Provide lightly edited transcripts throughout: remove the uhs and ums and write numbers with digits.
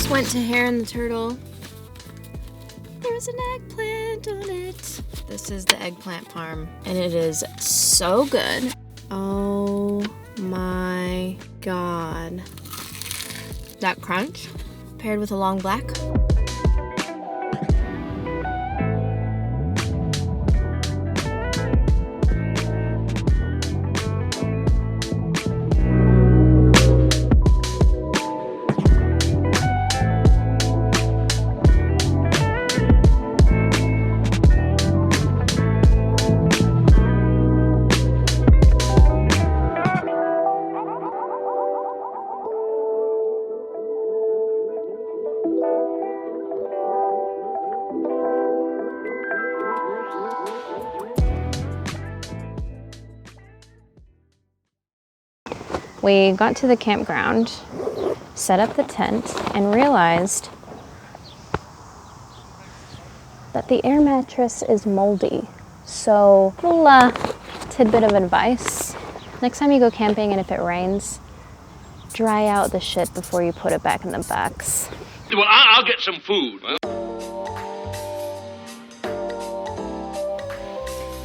just went to Hare and the Turtle. There's an eggplant on it. This is the eggplant parm, and it is so good. Oh my god. That crunch paired with a long black. We got to the campground, set up the tent, and realized that the air mattress is moldy. So, little tidbit of advice. Next time you go camping and if it rains, dry out the shit before you put it back in the box. Well, I'll get some food.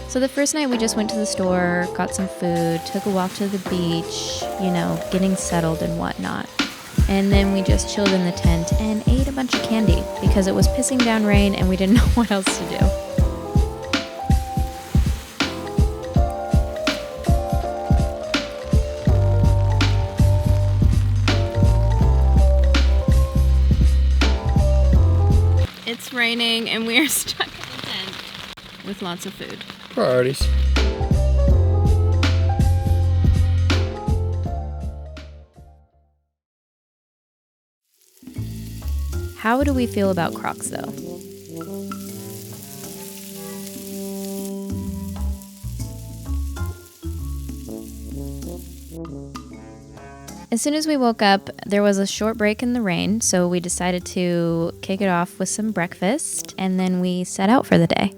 So the first night we just went to the store, got some food, took a walk to the beach, you know, getting settled and whatnot. And then we just chilled in the tent and ate a bunch of candy because it was pissing down rain and we didn't know what else to do. It's raining and we are stuck in the tent with lots of food. Priorities. How do we feel about Crocs though? As soon as we woke up, there was a short break in the rain, so we decided to kick it off with some breakfast, and then we set out for the day.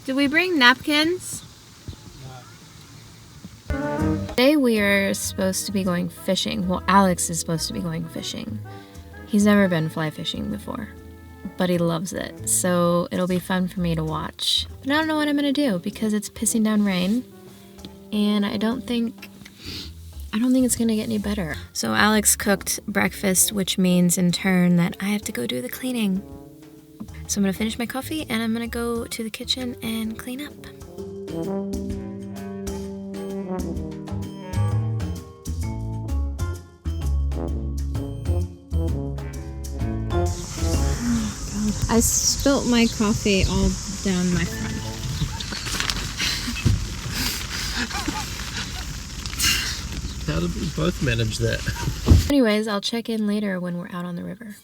Did we bring napkins? Today we are supposed to be going fishing. Well, Alex is supposed to be going fishing. He's never been fly fishing before, but he loves it. So it'll be fun for me to watch. But I don't know what I'm gonna do because it's pissing down rain and I don't think it's gonna get any better. So Alex cooked breakfast, which means in turn that I have to go do the cleaning. So I'm gonna finish my coffee and I'm gonna go to the kitchen and clean up. I spilt my coffee all down my front. How did we both manage that? Anyways, I'll check in later when we're out on the river.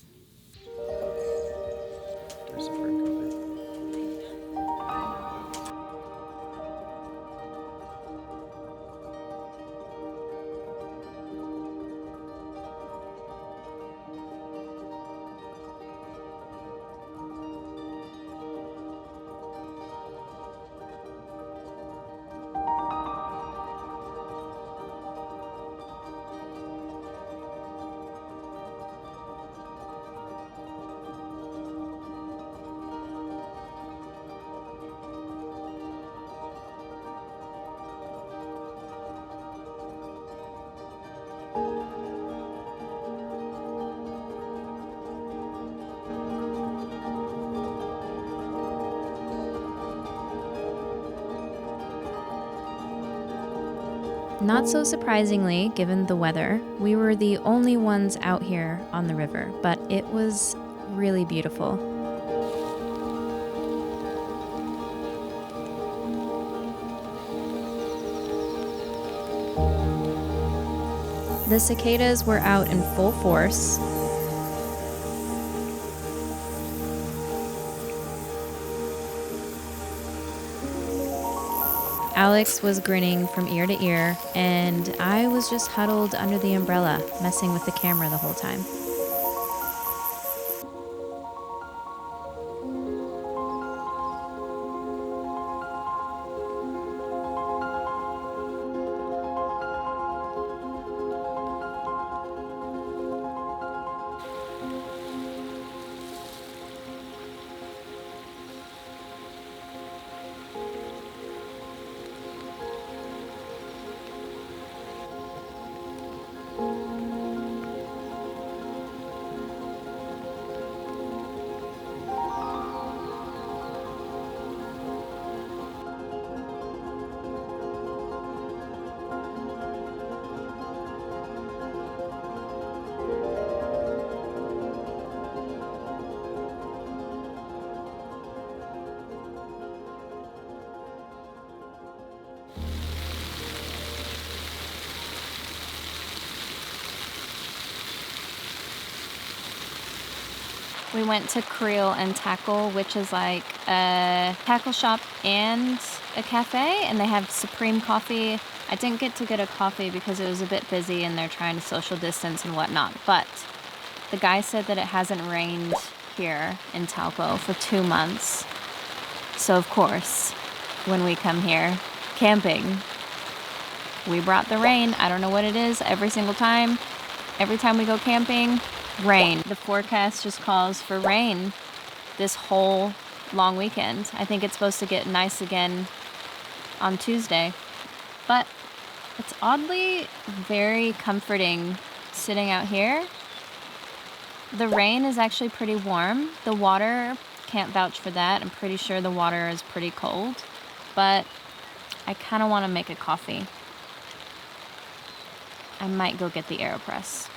Not so surprisingly, given the weather, we were the only ones out here on the river, but it was really beautiful. The cicadas were out in full force. Alex was grinning from ear to ear, and I was just huddled under the umbrella, messing with the camera the whole time. We went to Creel and Tackle, which is like a tackle shop and a cafe, and they have Supreme coffee. I didn't get to get a coffee because it was a bit busy and they're trying to social distance and whatnot, but the guy said that it hasn't rained here in Taupo for 2 months. So of course, when we come here camping, we brought the rain. I don't know what it is every single time. Every time we go camping, rain. The forecast just calls for rain this whole long weekend. I think it's supposed to get nice again on Tuesday. But it's oddly very comforting sitting out here. The rain is actually pretty warm. The water, can't vouch for that. I'm pretty sure the water is pretty cold. But I kind of want to make a coffee. I might go get the AeroPress.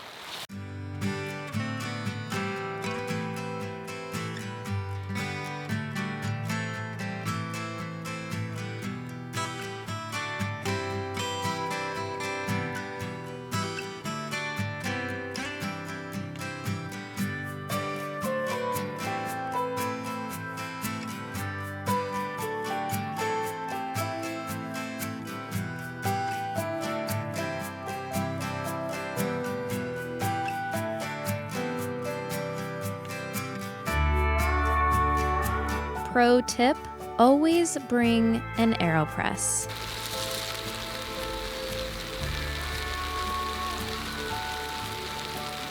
Pro tip, always bring an AeroPress.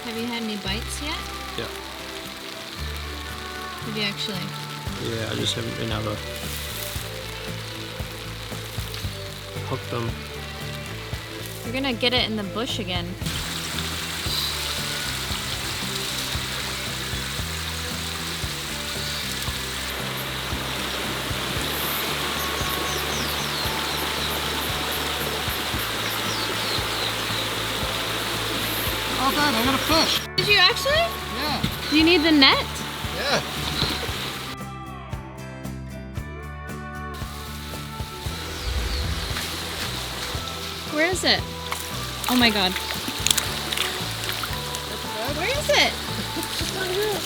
Have you had any bites yet? Yeah. Have you actually? Yeah, I just haven't been able to hook them. You're gonna get it in the bush again. Oh, Dad, I got a fish. Did you actually? Yeah. Do you need the net? Yeah. Where is it? Oh my god. Where is it? It's right here.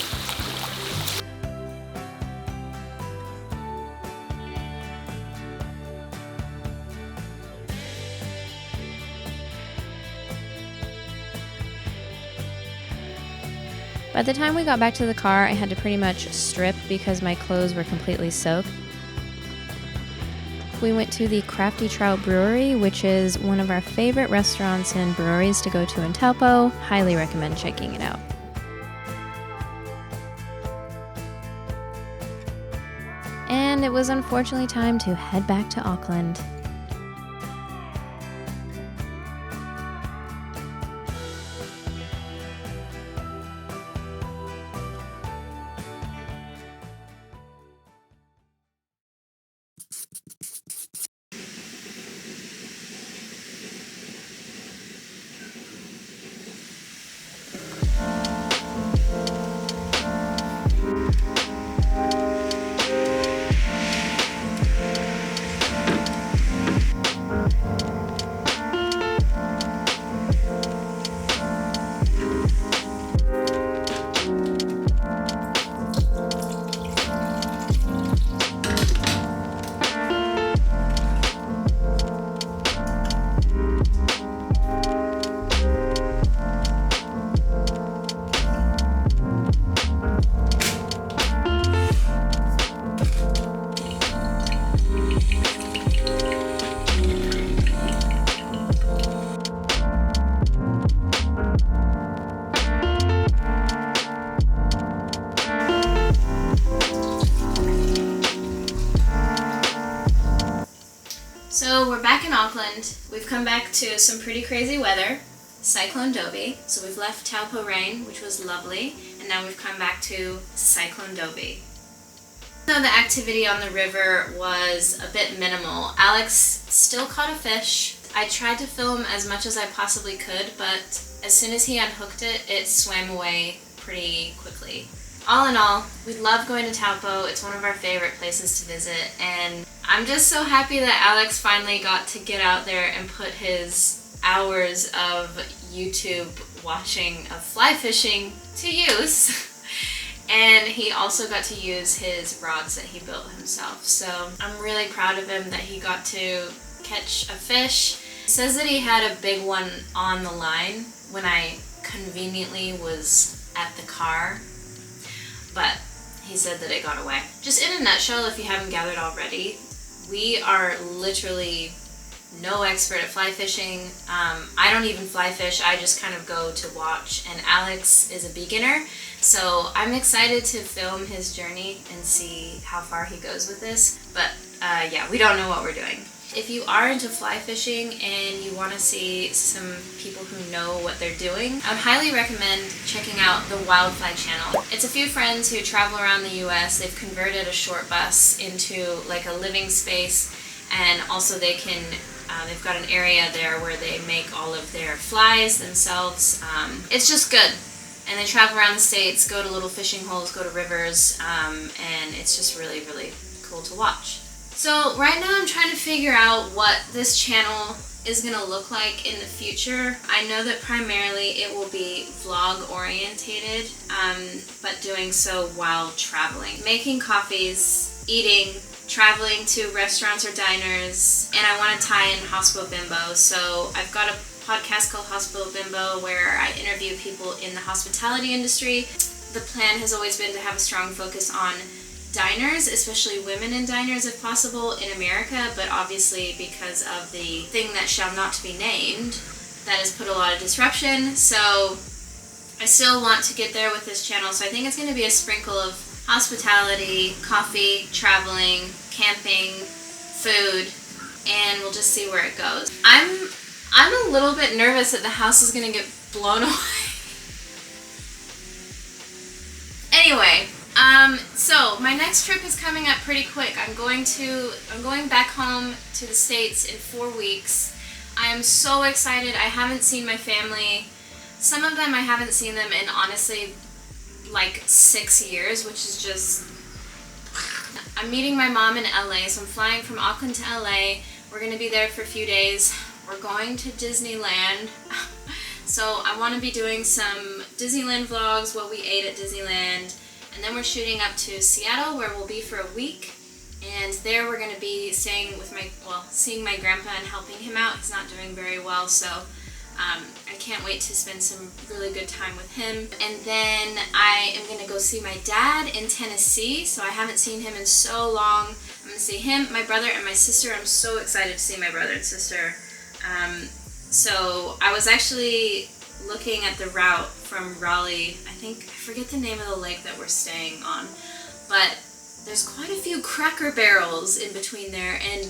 By the time we got back to the car, I had to pretty much strip because my clothes were completely soaked. We went to the Crafty Trout Brewery, which is one of our favorite restaurants and breweries to go to in Taupo. Highly recommend checking it out. And it was unfortunately time to head back to Auckland. Auckland. We've come back to some pretty crazy weather. Cyclone Jobii. So we've left Taupo rain, which was lovely, and now we've come back to Cyclone Jobii. So the activity on the river was a bit minimal. Alex still caught a fish. I tried to film as much as I possibly could, but as soon as he unhooked it, it swam away pretty quickly. All in all, we love going to Taupo. It's one of our favorite places to visit, and I'm just so happy that Alex finally got to get out there and put his hours of YouTube watching of fly fishing to use. And he also got to use his rods that he built himself. So I'm really proud of him that he got to catch a fish. He says that he had a big one on the line when I conveniently was at the car, but he said that it got away. Just in a nutshell, if you haven't gathered already, we are literally no expert at fly fishing. I don't even fly fish, I just kind of go to watch, and Alex is a beginner, so I'm excited to film his journey and see how far he goes with this, but yeah, we don't know what we're doing. If you are into fly fishing and you want to see some people who know what they're doing, I would highly recommend checking out the Wildfly channel. It's a few friends who travel around the US. They've converted a short bus into like a living space, and also they can they've got an area there where they make all of their flies themselves. It's just good. And they travel around the States, go to little fishing holes, go to rivers, and it's just really, really cool to watch. So right now I'm trying to figure out what this channel is going to look like in the future. I know that primarily it will be vlog orientated, but doing so while traveling. Making coffees, eating, traveling to restaurants or diners, and I want to tie in Hospo Bimbo. So I've got a podcast called Hospo Bimbo where I interview people in the hospitality industry. The plan has always been to have a strong focus on diners, especially women in diners if possible in America, but obviously because of the thing that shall not to be named, that has put a lot of disruption. So I still want to get there with this channel, so I think it's going to be a sprinkle of hospitality, coffee, traveling, camping, food, and we'll just see where it goes. I'm a little bit nervous that the house is going to get blown away. Anyway, so my next trip is coming up pretty quick. I'm going back home to the States in 4 weeks. I am so excited. I haven't seen my family. Some of them I haven't seen them in honestly like 6 years, which is just... I'm meeting my mom in LA, so I'm flying from Auckland to LA. We're going to be there for a few days. We're going to Disneyland. So I want to be doing some Disneyland vlogs, what we ate at Disneyland, and then we're shooting up to Seattle where we'll be for a week, and there we're going to be staying with seeing my grandpa and helping him out. He's not doing very well, so I can't wait to spend some really good time with him. And then I am going to go see my dad in Tennessee, so I haven't seen him in so long. I'm going to see him, my brother, and my sister. I'm so excited to see my brother and sister. So I was actually looking at the route from Raleigh. I forget the name of the lake that we're staying on, but there's quite a few Cracker Barrels in between there, and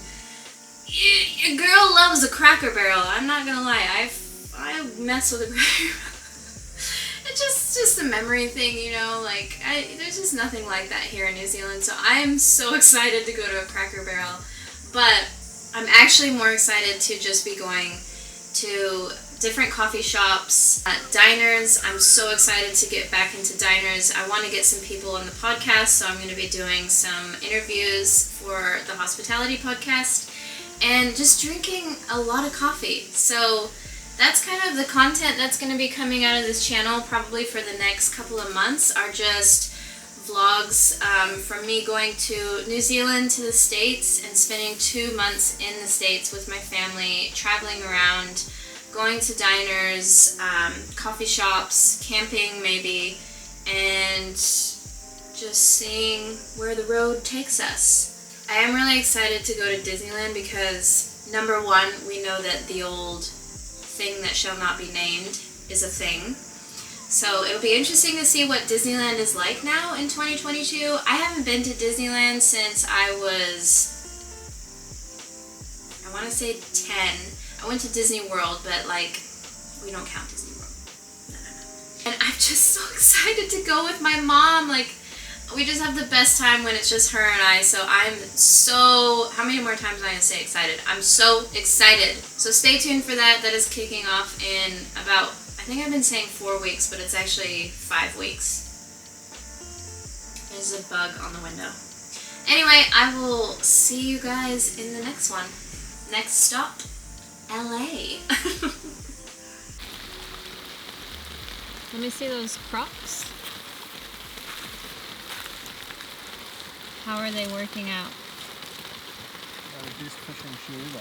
your girl loves a Cracker Barrel. I'm not gonna lie, I mess with a Cracker Barrel. It's just a memory thing, you know, like there's just nothing like that here in New Zealand, so I'm so excited to go to a Cracker Barrel. But I'm actually more excited to just be going to different coffee shops, diners. I'm so excited to get back into diners. I want to get some people on the podcast, so I'm going to be doing some interviews for the hospitality podcast and just drinking a lot of coffee. So that's kind of the content that's going to be coming out of this channel probably for the next couple of months, are just vlogs from me going to New Zealand to the States and spending 2 months in the States with my family, traveling around, going to diners, coffee shops, camping maybe, and just seeing where the road takes us. I am really excited to go to Disneyland because, number one, we know that the old thing that shall not be named is a thing. So it'll be interesting to see what Disneyland is like now in 2022. I haven't been to Disneyland since I want to say 10. I went to Disney World, but like, we don't count Disney World. No. And I'm just so excited to go with my mom. Like, we just have the best time when it's just her and I. So I'm so, how many more times am I going to say excited? I'm so excited. So stay tuned for that. That is kicking off in about, I think I've been saying 4 weeks, but it's actually 5 weeks. There's a bug on the window. Anyway, I will see you guys in the next one. Next stop, LA. Let me see those Crocs. How are they working out? These cushion shoes.